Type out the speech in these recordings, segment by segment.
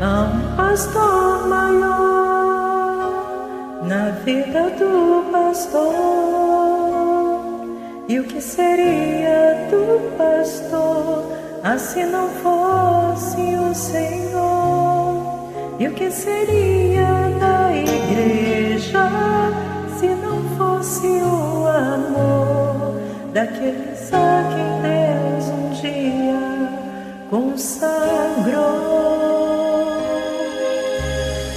Há um pastor maior na vida do pastor. E o que seria do pastor assim não fosse o Senhor? E o que seria da igreja se não fosse o amor daqueles a quem Deus um dia consagrou?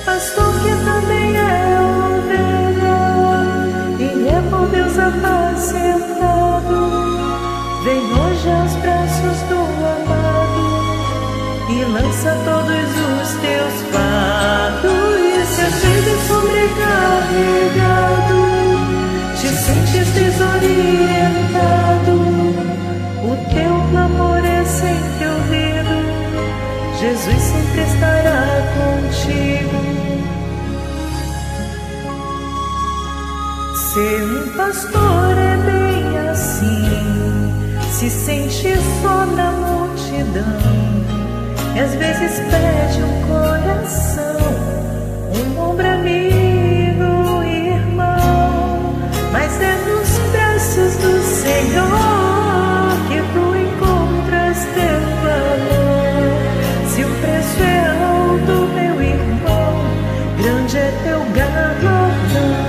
Pastor que também é ovelha e é por Deus apacentado, vem hoje aos braços do amado e lança todos os teus fardos. E se às vezes sobrecarregado te sentes desorientado, o teu clamor é sempre ouvido, Jesus sempre estará contigo. Ser um pastor é bem assim, se sente só na multidão e às vezes pede um coração, um ombro amigo, irmão. Mas é nos braços do Senhor que tu encontras teu valor. Se o preço é alto, meu irmão, grande é teu galardão.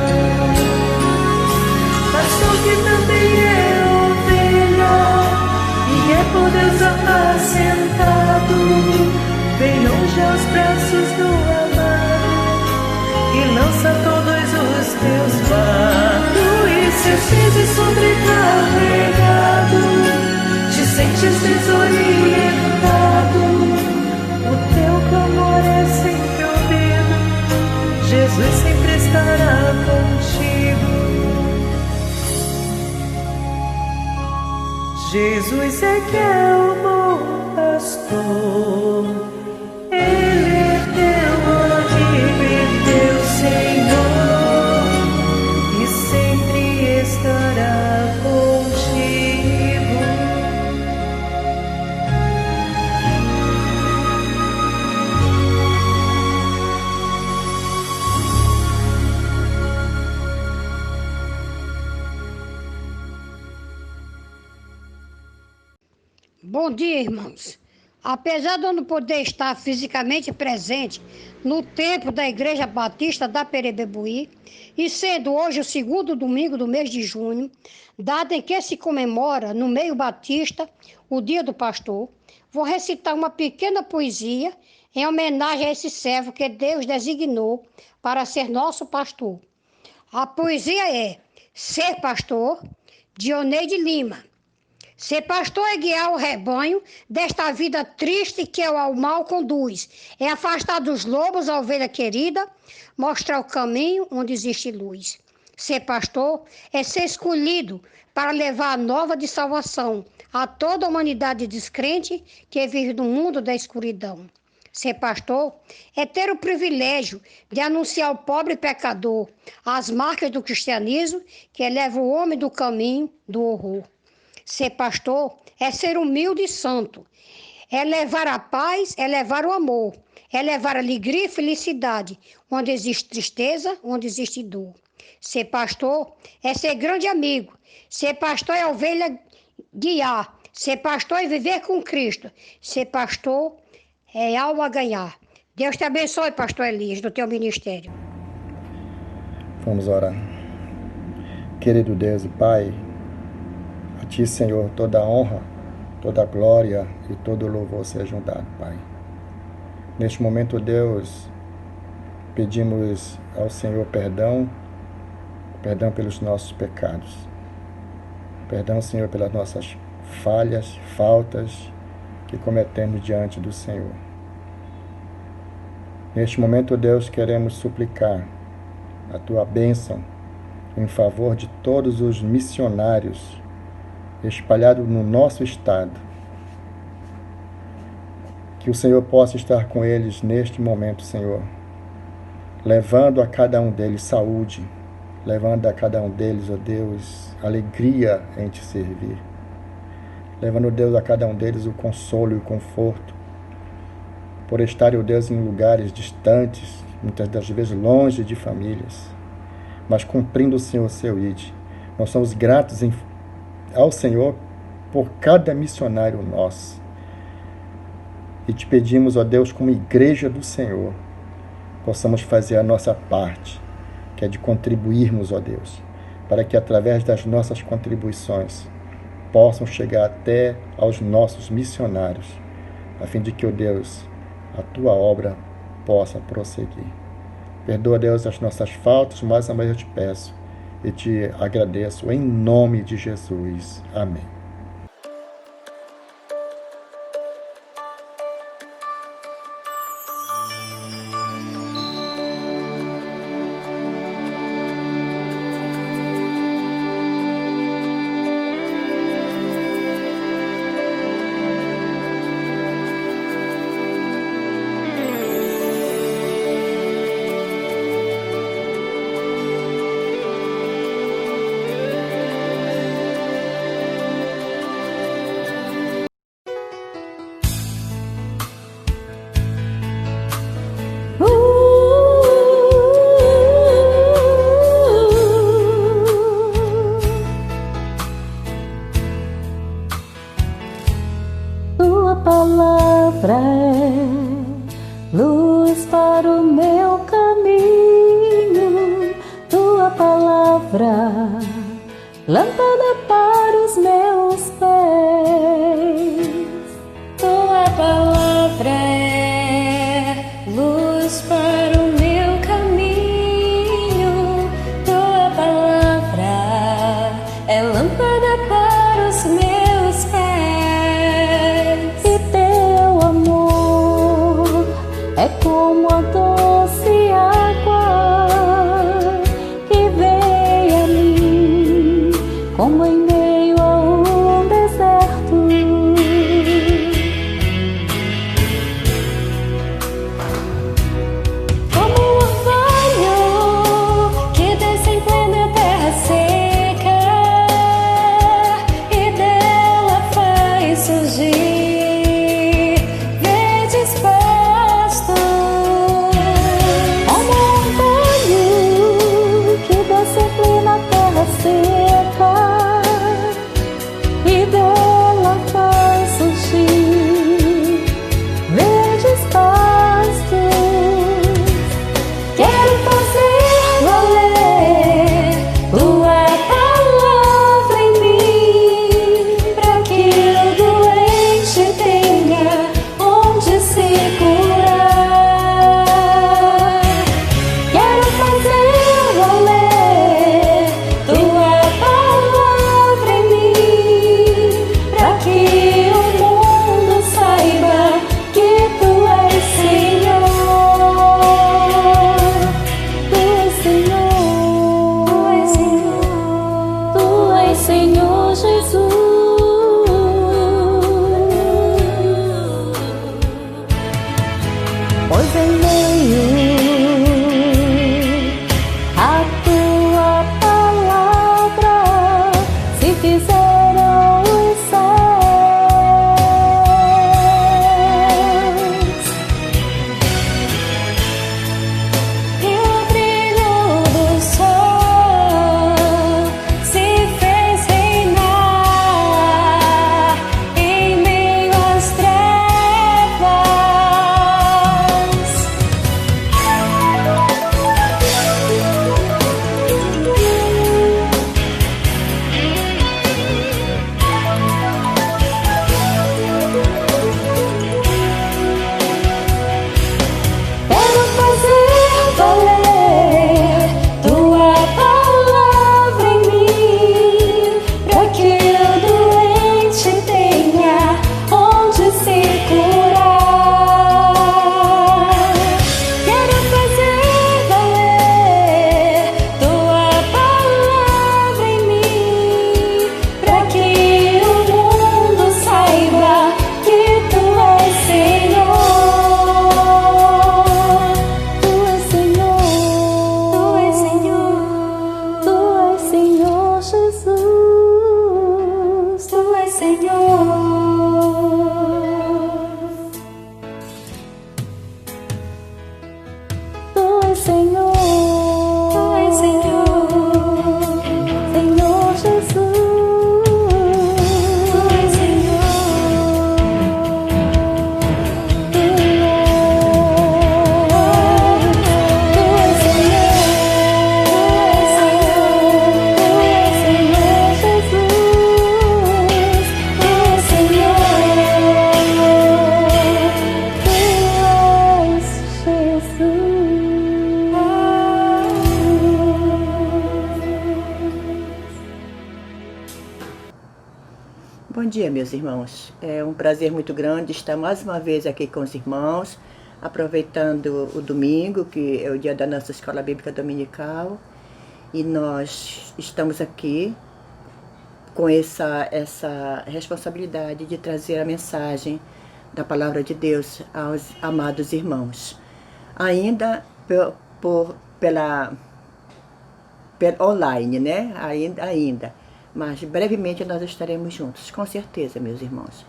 Pastor que também é ovelha e é por Deus apacentado, vem hoje aos braços do amado e lança todos os teus fardos. E se às vezes sobrecarregado te sentes desorientado, o teu clamor é sempre ouvido, Jesus sempre estará contigo. Jesus é que é o bom pastor, Ele é teu amigo e teu Senhor, e sempre estará contigo. Bom dia, irmãos. Apesar de eu não poder estar fisicamente presente no templo da Igreja Batista da Perebebuí, e sendo hoje o segundo domingo do mês de junho, data em que se comemora no meio batista o Dia do Pastor, vou recitar uma pequena poesia em homenagem a esse servo que Deus designou para ser nosso pastor. A poesia é Ser Pastor, de Oneide Lima. Ser pastor é guiar o rebanho desta vida triste que ao mal conduz. É afastar dos lobos a ovelha querida, mostrar o caminho onde existe luz. Ser pastor é ser escolhido para levar a nova de salvação a toda a humanidade descrente que vive no mundo da escuridão. Ser pastor é ter o privilégio de anunciar ao pobre pecador as marcas do cristianismo que eleva o homem do caminho do horror. Ser pastor é ser humilde e santo, é levar a paz, é levar o amor, é levar alegria e felicidade, onde existe tristeza, onde existe dor. Ser pastor é ser grande amigo, ser pastor é ovelha guiar, ser pastor é viver com Cristo, ser pastor é alma a ganhar. Deus te abençoe, pastor Elias, do teu ministério. Vamos orar. Querido Deus e Pai, a Ti, Senhor, toda a honra, toda a glória e todo o louvor sejam dados, Pai. Neste momento, Deus, pedimos ao Senhor perdão pelos nossos pecados. Perdão, Senhor, pelas nossas falhas, faltas que cometemos diante do Senhor. Neste momento, Deus, queremos suplicar a Tua bênção em favor de todos os missionários espalhados no nosso estado. Que o Senhor possa estar com eles neste momento, Senhor, levando a cada um deles saúde, levando a cada um deles, ó Deus, alegria em Te servir, levando, Deus, a cada um deles o consolo e o conforto, por estarem, ó Deus, em lugares distantes, muitas das vezes longe de famílias, mas cumprindo, Senhor, o seu ID. Nós somos gratos ao Senhor por cada missionário nosso. E Te pedimos, ó Deus, como igreja do Senhor, possamos fazer a nossa parte, que é de contribuirmos, ó Deus, para que através das nossas contribuições possam chegar até aos nossos missionários, a fim de que, ó Deus, a Tua obra possa prosseguir. Perdoa, Deus, as nossas faltas, mas eu Te peço e Te agradeço em nome de Jesus. Amém. Palavra é luz para o meu caminho, Tua palavra, lâmpada para os meus pés. Tua palavra é luz para o meu caminho, Tua palavra é lâmpada para os meus pés. É como a doce água que vem a mim, como em meio a um deserto. Como um orvalho que desce em plena terra seca e dela faz surgir seca Bom dia, meus irmãos. É um prazer muito grande estar mais uma vez aqui com os irmãos, aproveitando o domingo, que é o dia da nossa Escola Bíblica Dominical, e nós estamos aqui com essa responsabilidade de trazer a mensagem da Palavra de Deus aos amados irmãos. Ainda pela online, né? Ainda. Mas brevemente nós estaremos juntos, com certeza, meus irmãos.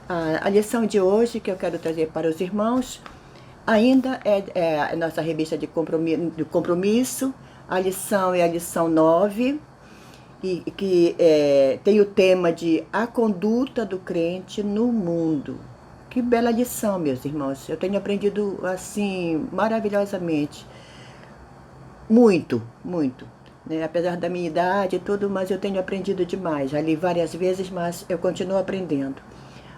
A lição de hoje que eu quero trazer para os irmãos ainda é a nossa revista de compromisso. A lição é a lição 9, que tem o tema de A Conduta do Crente no Mundo. Que bela lição, meus irmãos. Eu tenho aprendido assim maravilhosamente. Muito, muito. Né? Apesar da minha idade e tudo, mas eu tenho aprendido demais. Já li várias vezes, mas eu continuo aprendendo.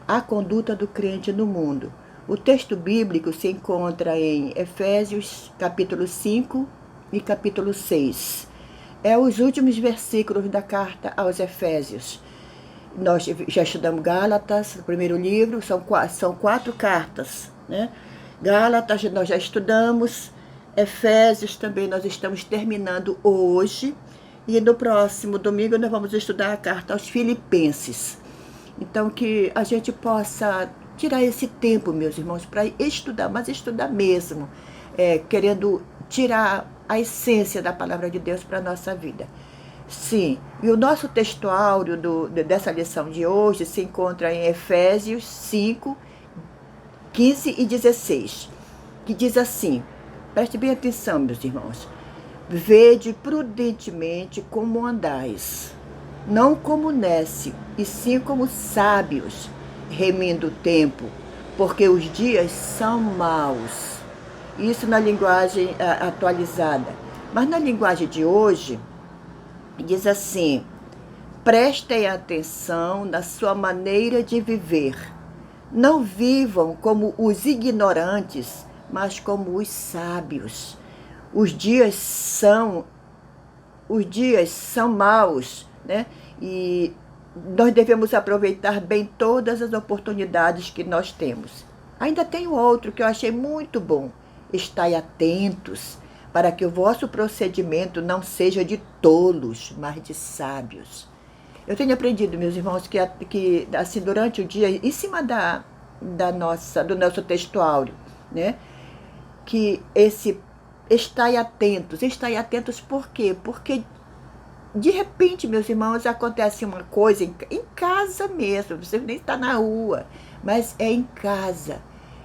A conduta do crente no mundo. O texto bíblico se encontra em Efésios, capítulo 5 e capítulo 6. É os últimos versículos da carta aos Efésios. Nós já estudamos Gálatas, o primeiro livro, são 4 cartas. Né? Gálatas nós já estudamos. Efésios também nós estamos terminando hoje, e no próximo domingo nós vamos estudar a carta aos Filipenses. Então que a gente possa tirar esse tempo, meus irmãos, para estudar, mas estudar mesmo, querendo tirar a essência da Palavra de Deus para a nossa vida. Sim, e o nosso textuário dessa lição de hoje se encontra em Efésios 5, 15 e 16, que diz assim: preste bem atenção, meus irmãos. Vede prudentemente como andais, não como nécio, e sim como sábios, remindo o tempo, porque os dias são maus. Isso na linguagem atualizada. Mas na linguagem de hoje, diz assim: prestem atenção na sua maneira de viver. Não vivam como os ignorantes, mas como os sábios. Os dias são maus, né? E nós devemos aproveitar bem todas as oportunidades que nós temos. Ainda tem outro que eu achei muito bom. Estai atentos, para que o vosso procedimento não seja de tolos, mas de sábios. Eu tenho aprendido, meus irmãos, que assim, durante o dia, em cima do nosso textuário, né? Que estai atentos por quê? Porque de repente, meus irmãos, acontece uma coisa em casa mesmo, você nem está na rua, mas é em casa.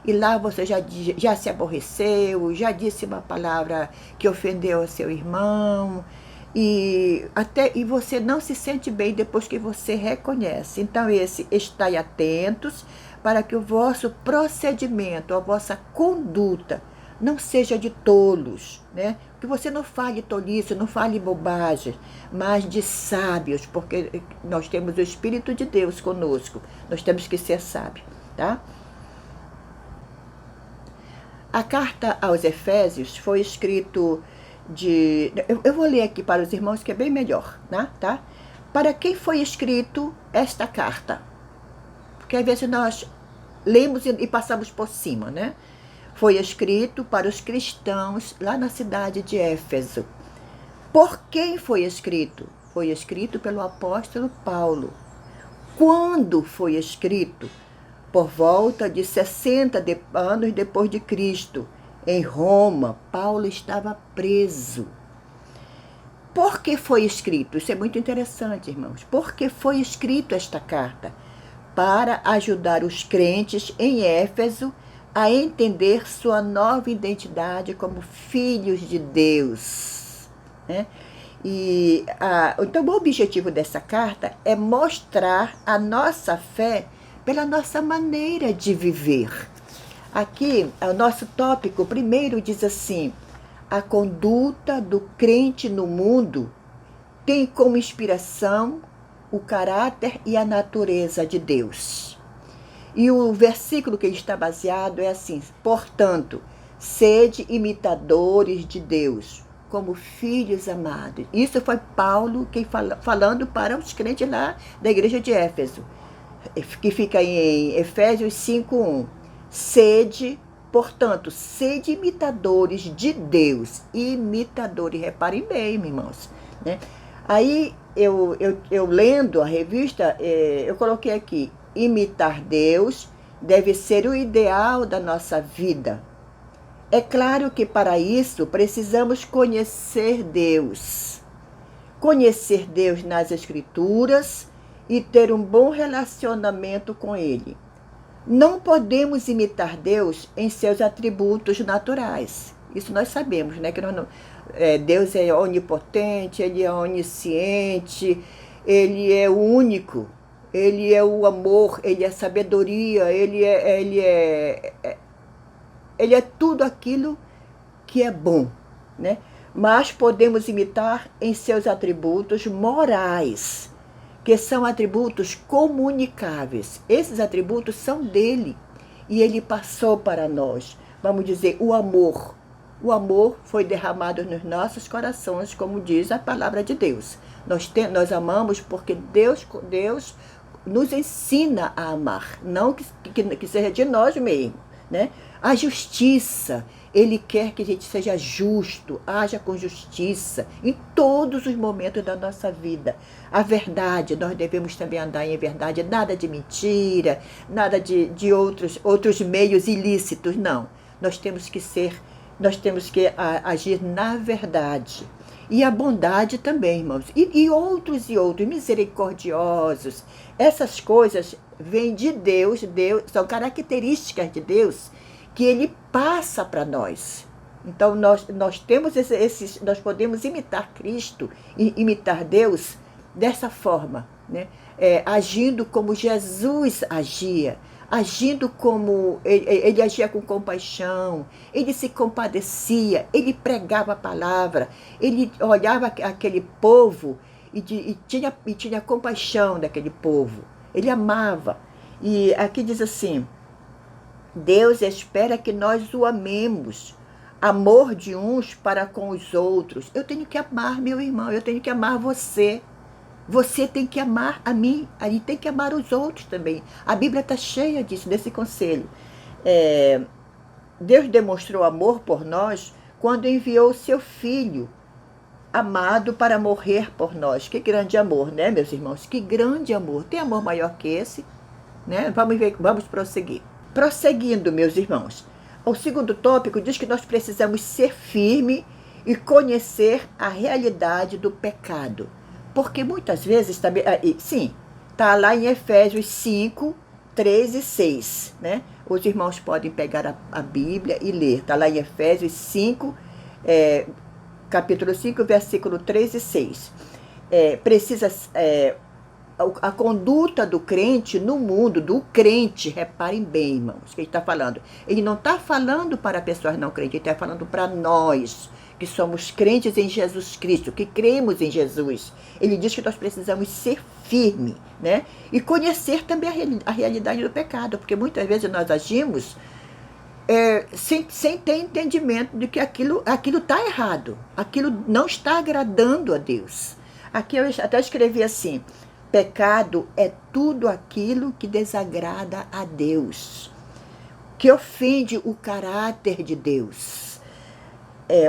E lá você já se aborreceu, já disse uma palavra que ofendeu o seu irmão, e você não se sente bem depois que você reconhece. Então estai atentos para que o vosso procedimento, a vossa conduta não seja de tolos, né? Que você não fale tolice, não fale bobagem, mas de sábios, porque nós temos o Espírito de Deus conosco, nós temos que ser sábios, tá? A carta aos Efésios foi escrito eu vou ler aqui para os irmãos que é bem melhor, né? Tá? Para quem foi escrito esta carta? Porque às vezes nós lemos e passamos por cima, né? Foi escrito para os cristãos lá na cidade de Éfeso. Por quem foi escrito? Foi escrito pelo apóstolo Paulo. Quando foi escrito? Por volta de 60 anos depois de Cristo, em Roma. Paulo estava preso. Por que foi escrito? Isso é muito interessante, irmãos. Por que foi escrito esta carta? Para ajudar os crentes em Éfeso a entender sua nova identidade como filhos de Deus, né? Então, o objetivo dessa carta é mostrar a nossa fé pela nossa maneira de viver. Aqui, o nosso tópico primeiro diz assim: a conduta do crente no mundo tem como inspiração o caráter e a natureza de Deus. E o versículo que está baseado é assim: portanto, sede imitadores de Deus, como filhos amados. Isso foi Paulo falando para os crentes lá da igreja de Éfeso. que fica em Efésios 5:1. Sede, portanto, sede imitadores de Deus. Imitadores, reparem bem, meus irmãos, né? Aí, eu lendo a revista, eu coloquei aqui, imitar Deus deve ser o ideal da nossa vida. É claro que para isso precisamos conhecer Deus. Conhecer Deus nas Escrituras e ter um bom relacionamento com Ele. Não podemos imitar Deus em seus atributos naturais. Isso nós sabemos, né? Que Deus é onipotente, Ele é onisciente, Ele é único, Ele é o amor, Ele é sabedoria, Ele é tudo aquilo que é bom, né? Mas podemos imitar em seus atributos morais, que são atributos comunicáveis. Esses atributos são dele e ele passou para nós. Vamos dizer, o amor. O amor foi derramado nos nossos corações, como diz a palavra de Deus. Nós amamos porque Deus nos ensina a amar, não que seja de nós mesmos, né? A justiça, Ele quer que a gente seja justo, haja com justiça em todos os momentos da nossa vida. A verdade, nós devemos também andar em verdade, nada de mentira, nada de outros meios ilícitos, não. Nós temos que agir na verdade. E a bondade também, irmãos. E outros, misericordiosos. Essas coisas vêm de Deus, são características de Deus que Ele passa para nós. Então, nós temos nós podemos imitar Cristo, imitar Deus dessa forma, né? Agindo como Jesus agia, agindo como ele agia com compaixão, ele se compadecia, ele pregava a palavra, ele olhava aquele povo e tinha compaixão daquele povo, ele amava. E aqui diz assim: Deus espera que nós o amemos, amor de uns para com os outros. Eu tenho que amar meu irmão, eu tenho que amar você. Você tem que amar a mim, e tem que amar os outros também. A Bíblia está cheia disso, desse conselho. Deus demonstrou amor por nós quando enviou o seu Filho amado para morrer por nós. Que grande amor, né, meus irmãos? Que grande amor. Tem amor maior que esse? Né? Vamos prosseguir. Prosseguindo, meus irmãos. O segundo tópico diz que nós precisamos ser firmes e conhecer a realidade do pecado. Porque muitas vezes, sim, está lá em Efésios 5, 3 e 6, né? Os irmãos podem pegar a Bíblia e ler. Está lá em Efésios 5, capítulo 5, versículo 3 e 6. A conduta do crente no mundo, do crente, reparem bem, irmãos, que ele está falando. Ele não está falando para pessoas não crentes, ele está falando para nós, que somos crentes em Jesus Cristo, que cremos em Jesus. Ele diz que nós precisamos ser firmes, né? E conhecer também a realidade do pecado, porque muitas vezes nós agimos sem ter entendimento de que aquilo está errado, aquilo não está agradando a Deus. Aqui eu até escrevi assim: pecado é tudo aquilo que desagrada a Deus, que ofende o caráter de Deus.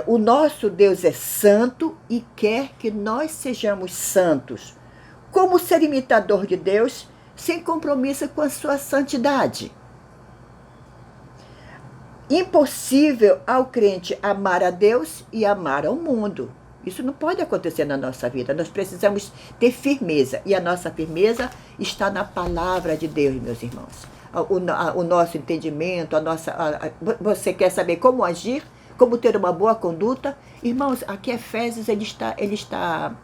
O nosso Deus é santo e quer que nós sejamos santos. Como ser imitador de Deus sem compromisso com a sua santidade? Impossível ao crente amar a Deus e amar ao mundo. Isso não pode acontecer na nossa vida. Nós precisamos ter firmeza. E a nossa firmeza está na palavra de Deus, meus irmãos. O nosso entendimento, você quer saber como agir? Como ter uma boa conduta? Irmãos, aqui Efésios, ele está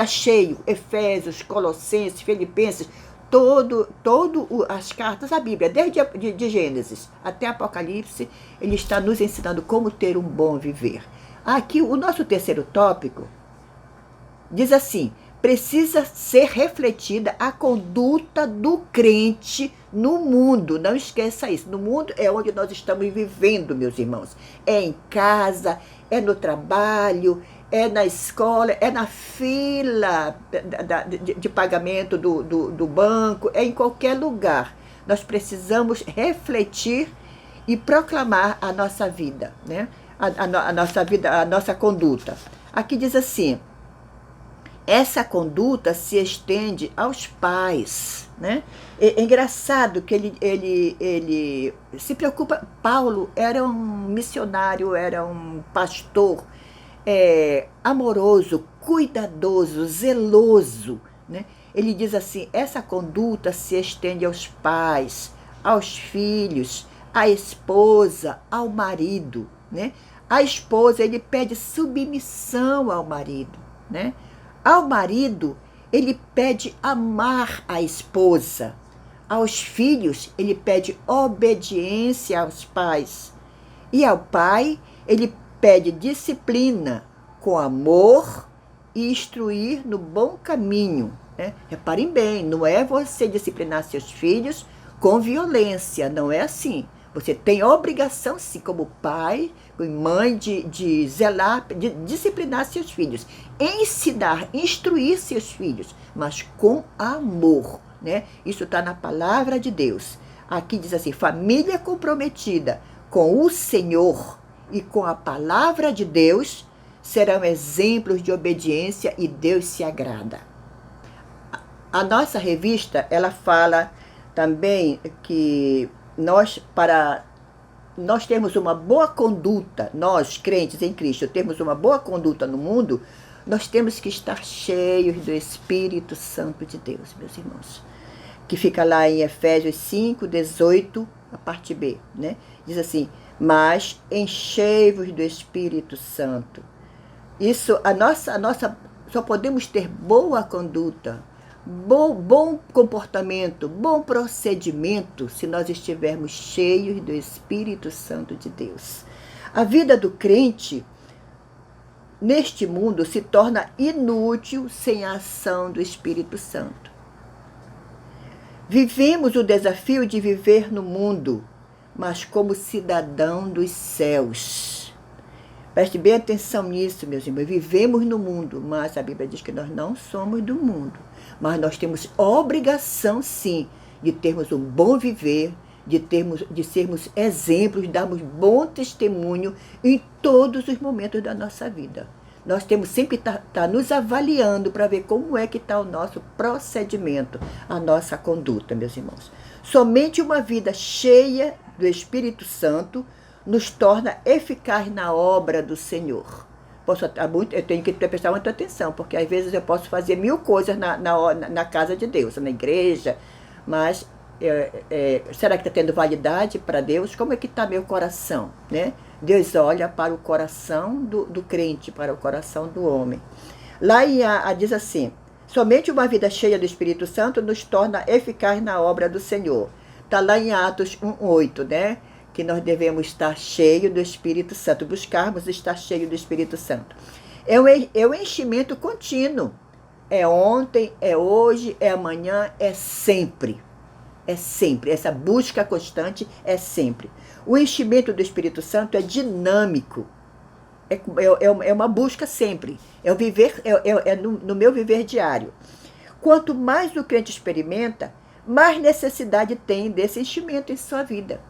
cheio. Efésios, Colossenses, Filipenses, as cartas, a Bíblia, desde de Gênesis até Apocalipse, ele está nos ensinando como ter um bom viver. Aqui, o nosso terceiro tópico diz assim: precisa ser refletida a conduta do crente no mundo. Não esqueça isso. No mundo é onde nós estamos vivendo, meus irmãos. É em casa, é no trabalho, é na escola, é na fila de pagamento do banco, é em qualquer lugar. Nós precisamos refletir e proclamar a nossa vida, né? A nossa vida, a nossa conduta. Aqui diz assim: essa conduta se estende aos pais, né? É engraçado que ele se preocupa. Paulo era um missionário, era um pastor amoroso, cuidadoso, zeloso, né? Ele diz assim: essa conduta se estende aos pais, aos filhos, à esposa, ao marido, né? A esposa, ele pede submissão ao marido, né? Ao marido, ele pede amar a esposa. Aos filhos, ele pede obediência aos pais. E ao pai, ele pede disciplina com amor e instruir no bom caminho, né? Reparem bem, não é você disciplinar seus filhos com violência, não é assim. Você tem obrigação, sim, como pai e mãe, de zelar, de disciplinar seus filhos, ensinar, instruir seus filhos, mas com amor, né? Isso está na palavra de Deus. Aqui diz assim: família comprometida com o Senhor e com a palavra de Deus serão exemplos de obediência e Deus se agrada. A nossa revista, ela fala também que nós termos uma boa conduta, nós crentes em Cristo, termos uma boa conduta no mundo, nós temos que estar cheios do Espírito Santo de Deus, meus irmãos. Que fica lá em Efésios 5, 18, a parte B, né? Diz assim: mas enchei-vos do Espírito Santo. Isso, a nossa, só podemos ter boa conduta, bom comportamento, bom procedimento, se nós estivermos cheios do Espírito Santo de Deus. A vida do crente neste mundo se torna inútil sem a ação do Espírito Santo. Vivemos o desafio de viver no mundo, mas como cidadão dos céus. Preste bem atenção nisso, meus irmãos. Vivemos no mundo, mas a Bíblia diz que nós não somos do mundo. Mas nós temos obrigação, sim, de termos um bom viver, de sermos exemplos, darmos bom testemunho em todos os momentos da nossa vida. Nós temos sempre que estar nos avaliando para ver como é que está o nosso procedimento, a nossa conduta, meus irmãos. Somente uma vida cheia do Espírito Santo nos torna eficaz na obra do Senhor. Eu tenho que prestar muita atenção, porque às vezes eu posso fazer 1000 coisas na casa de Deus, na igreja, mas será que está tendo validade para Deus? Como é que está meu coração, né? Deus olha para o coração do crente, para o coração do homem. Lá diz assim: somente uma vida cheia do Espírito Santo nos torna eficaz na obra do Senhor. Está lá em Atos 1:8, né? Que nós devemos estar cheios do Espírito Santo, buscarmos estar cheio do Espírito Santo. É o enchimento contínuo. É ontem, é hoje, é amanhã, é sempre. É sempre. Essa busca constante é sempre. O enchimento do Espírito Santo é dinâmico. É uma busca sempre. É o viver, no meu viver diário. Quanto mais o crente experimenta, mais necessidade tem desse enchimento em sua vida.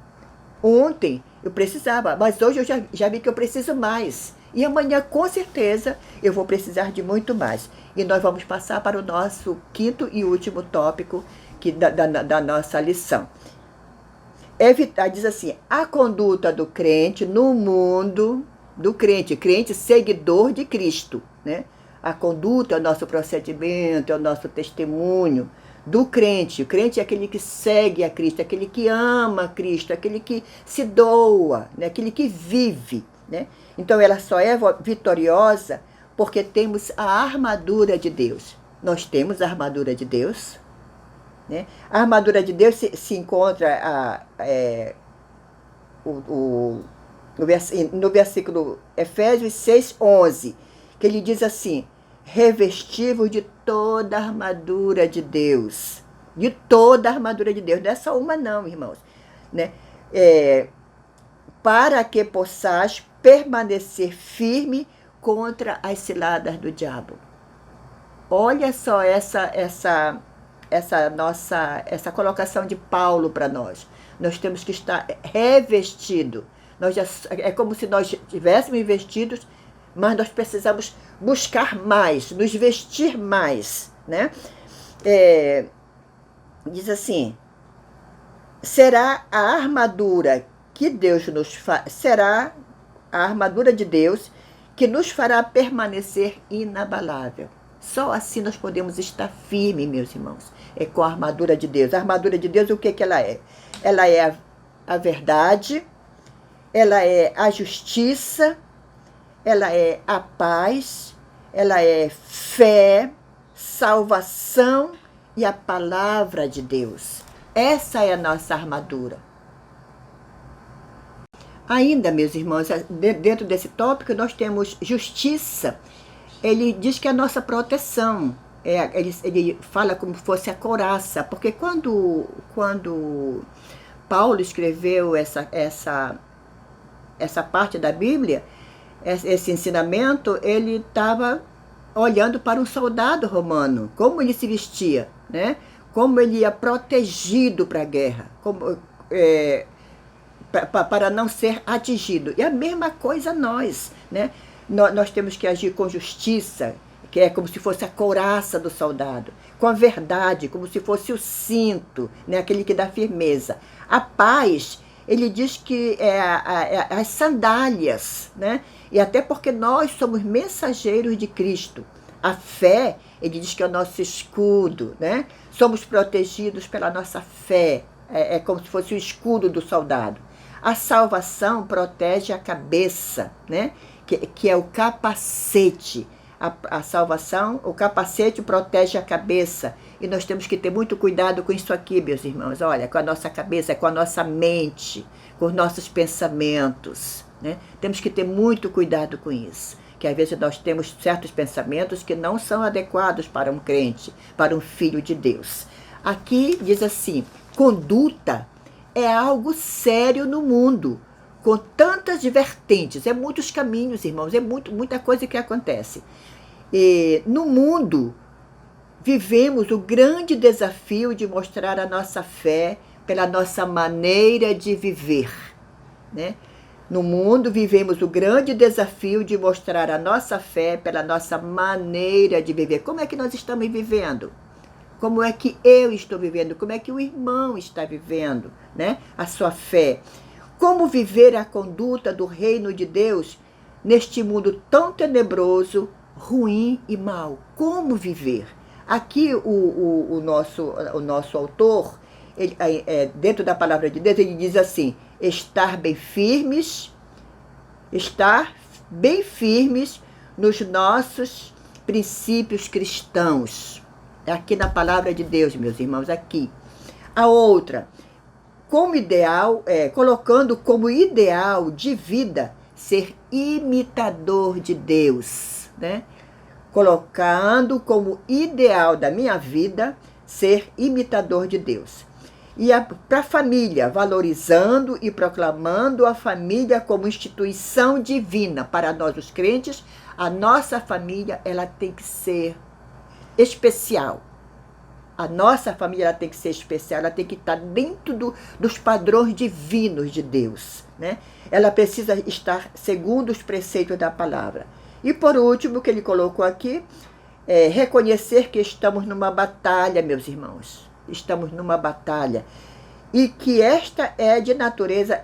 Ontem eu precisava, mas hoje eu já vi que eu preciso mais. E amanhã, com certeza, eu vou precisar de muito mais. E nós vamos passar para o nosso quinto e último tópico da nossa lição. Diz assim: a conduta do crente no mundo, do crente seguidor de Cristo, né? A conduta é o nosso procedimento, é o nosso testemunho do crente. O crente é aquele que segue a Cristo, é aquele que ama a Cristo, é aquele que se doa, né? Aquele que vive, né? Então ela só é vitoriosa porque temos a armadura de Deus. Nós temos a armadura de Deus, né? A armadura de Deus se encontra no versículo Efésios 6:11, que ele diz assim: revestivos de toda a armadura de Deus. De toda a armadura de Deus. Não é só uma não, irmãos. Né? Para que possais permanecer firme contra as ciladas do diabo. Olha só essa colocação de Paulo para nós. Nós temos que estar revestido. É como se nós estivéssemos vestidos, mas nós precisamos buscar mais, nos vestir mais, né? Diz assim: será a armadura que Deus será a armadura de Deus que nos fará permanecer inabalável. Só assim nós podemos estar firmes, meus irmãos. É com a armadura de Deus. A armadura de Deus, o que ela é? Ela é a verdade, ela é a justiça, ela é a paz, ela é fé, salvação e a palavra de Deus. Essa é a nossa armadura. Ainda, meus irmãos, dentro desse tópico nós temos justiça. Ele diz que é a nossa proteção. Ele fala como se fosse a couraça, porque quando Paulo escreveu essa parte da Bíblia, esse ensinamento, ele estava olhando para um soldado romano, como ele se vestia, né? Como ele ia protegido para a guerra, para não ser atingido. E a mesma coisa nós, né? Nós temos que agir com justiça, que é como se fosse a couraça do soldado, com a verdade, como se fosse o cinto, né? Aquele que dá firmeza. A paz, ele diz que é as sandálias, né? E até porque nós somos mensageiros de Cristo. A fé, ele diz que é o nosso escudo, né? Somos protegidos pela nossa fé, é como se fosse o escudo do soldado. A salvação protege a cabeça, né? Que é o capacete. A salvação, o capacete protege a cabeça. E nós temos que ter muito cuidado com isso aqui, meus irmãos. Olha, com a nossa cabeça, com a nossa mente, com os nossos pensamentos, né? Temos que ter muito cuidado com isso. Que às vezes nós temos certos pensamentos que não são adequados para um crente, para um filho de Deus. Aqui diz assim: conduta é algo sério no mundo, com tantas vertentes, é muitos caminhos, irmãos, é muita coisa que acontece. E no mundo, vivemos o grande desafio de mostrar a nossa fé pela nossa maneira de viver, né? No mundo, vivemos o grande desafio de mostrar a nossa fé pela nossa maneira de viver. Como é que nós estamos vivendo? Como é que eu estou vivendo? Como é que o irmão está vivendo, né? A sua fé. Como viver a conduta do reino de Deus neste mundo tão tenebroso, ruim e mau? Como viver? Aqui o nosso autor, dentro da palavra de Deus, ele diz assim: estar bem firmes nos nossos princípios cristãos. Aqui na palavra de Deus, meus irmãos, aqui. A outra, como ideal, colocando como ideal de vida ser imitador de Deus, né? Colocando como ideal da minha vida ser imitador de Deus. E para a família, valorizando e proclamando a família como instituição divina. Para nós, os crentes, a nossa família, ela tem que ser especial. A nossa família, ela tem que ser especial, ela tem que estar dentro dos padrões divinos de Deus, né? Ela precisa estar segundo os preceitos da palavra. E por último, o que ele colocou aqui, reconhecer que estamos numa batalha, meus irmãos. Estamos numa batalha. E que esta é de natureza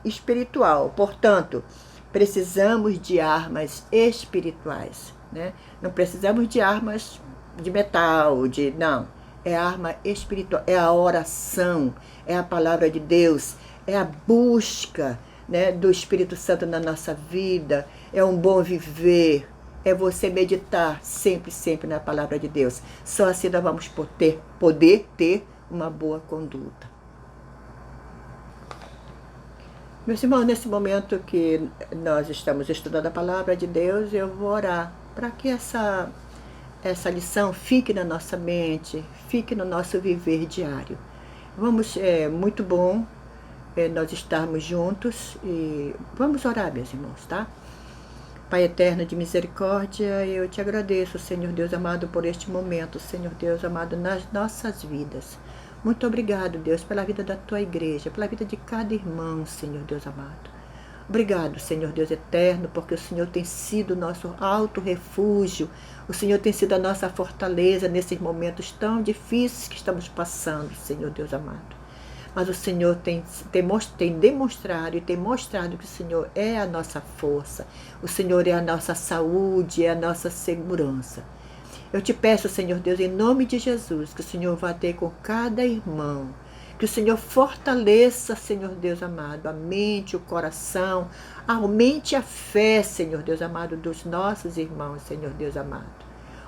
espiritual. Portanto, precisamos de armas espirituais, né? Não precisamos de armas de metal, não. É arma espiritual, é a oração, é a palavra de Deus, é a busca, né, do Espírito Santo na nossa vida, é um bom viver, é você meditar sempre, sempre na palavra de Deus. Só assim nós vamos poder ter uma boa conduta. Meus irmãos, nesse momento que nós estamos estudando a palavra de Deus, eu vou orar para que essa lição fique na nossa mente, fique no nosso viver diário. É muito bom nós estarmos juntos e vamos orar, meus irmãos, tá? Pai eterno de misericórdia, eu te agradeço, Senhor Deus amado, por este momento, Senhor Deus amado, nas nossas vidas. Muito obrigado, Deus, pela vida da tua igreja, pela vida de cada irmão, Senhor Deus amado. Obrigado, Senhor Deus eterno, porque o Senhor tem sido o nosso alto refúgio, o Senhor tem sido a nossa fortaleza nesses momentos tão difíceis que estamos passando, Senhor Deus amado. Mas o Senhor tem demonstrado e tem mostrado que o Senhor é a nossa força, o Senhor é a nossa saúde, é a nossa segurança. Eu te peço, Senhor Deus, em nome de Jesus, que o Senhor vá ter com cada irmão, que o Senhor fortaleça, Senhor Deus amado, a mente, o coração, aumente a fé, Senhor Deus amado, dos nossos irmãos, Senhor Deus amado.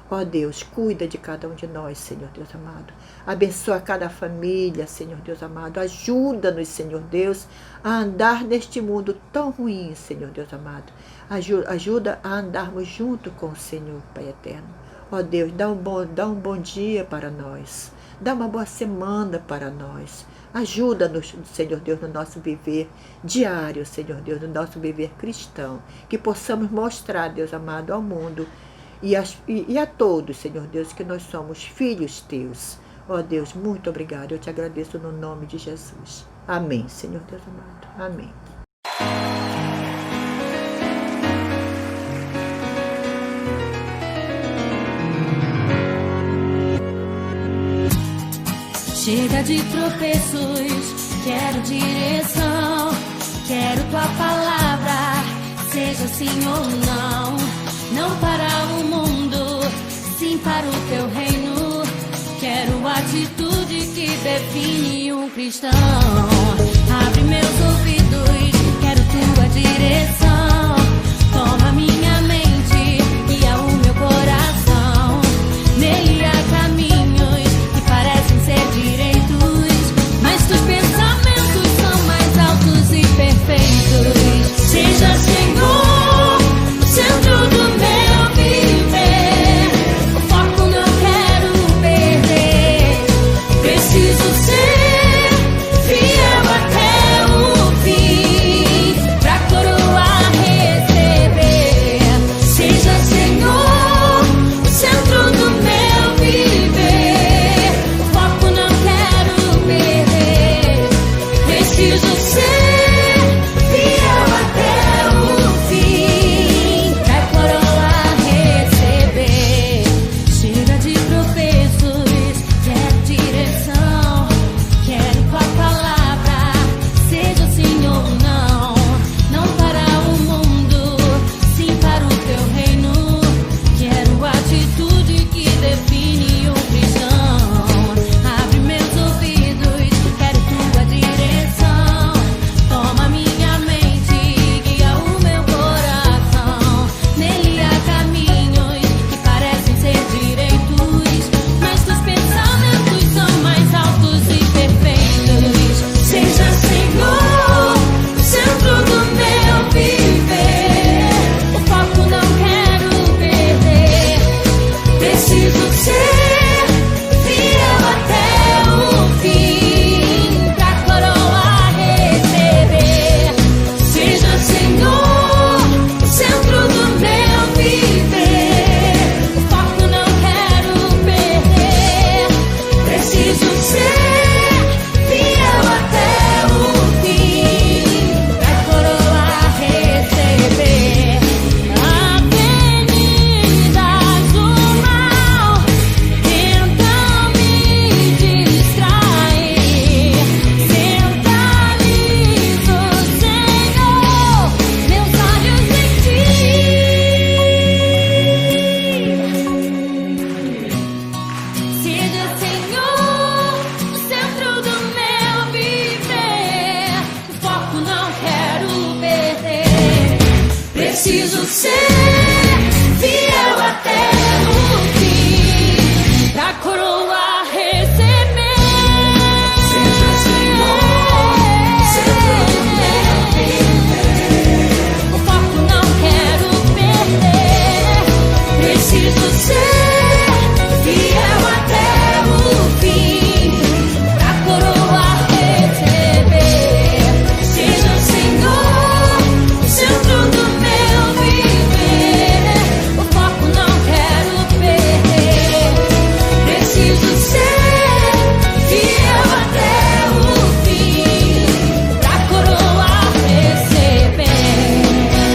Ó Deus, cuida de cada um de nós, Senhor Deus amado. Abençoa cada família, Senhor Deus amado. Ajuda-nos, Senhor Deus, a andar neste mundo tão ruim, Senhor Deus amado. Ajuda a andarmos junto com o Senhor, Pai eterno. Ó Deus, dá um bom dia para nós. Dá uma boa semana para nós. Ajuda-nos, Senhor Deus, no nosso viver diário, Senhor Deus, no nosso viver cristão. Que possamos mostrar, Deus amado, ao mundo e a todos, Senhor Deus, que nós somos filhos teus. Ó Deus, muito obrigado. Eu te agradeço no nome de Jesus. Amém, Senhor Deus amado. Amém. Chega de tropeços, quero direção, quero tua palavra, seja sim ou não. Não para o mundo, sim para o teu reino. Quero atitude que define um cristão. Abre meus ouvidos, quero tua direção.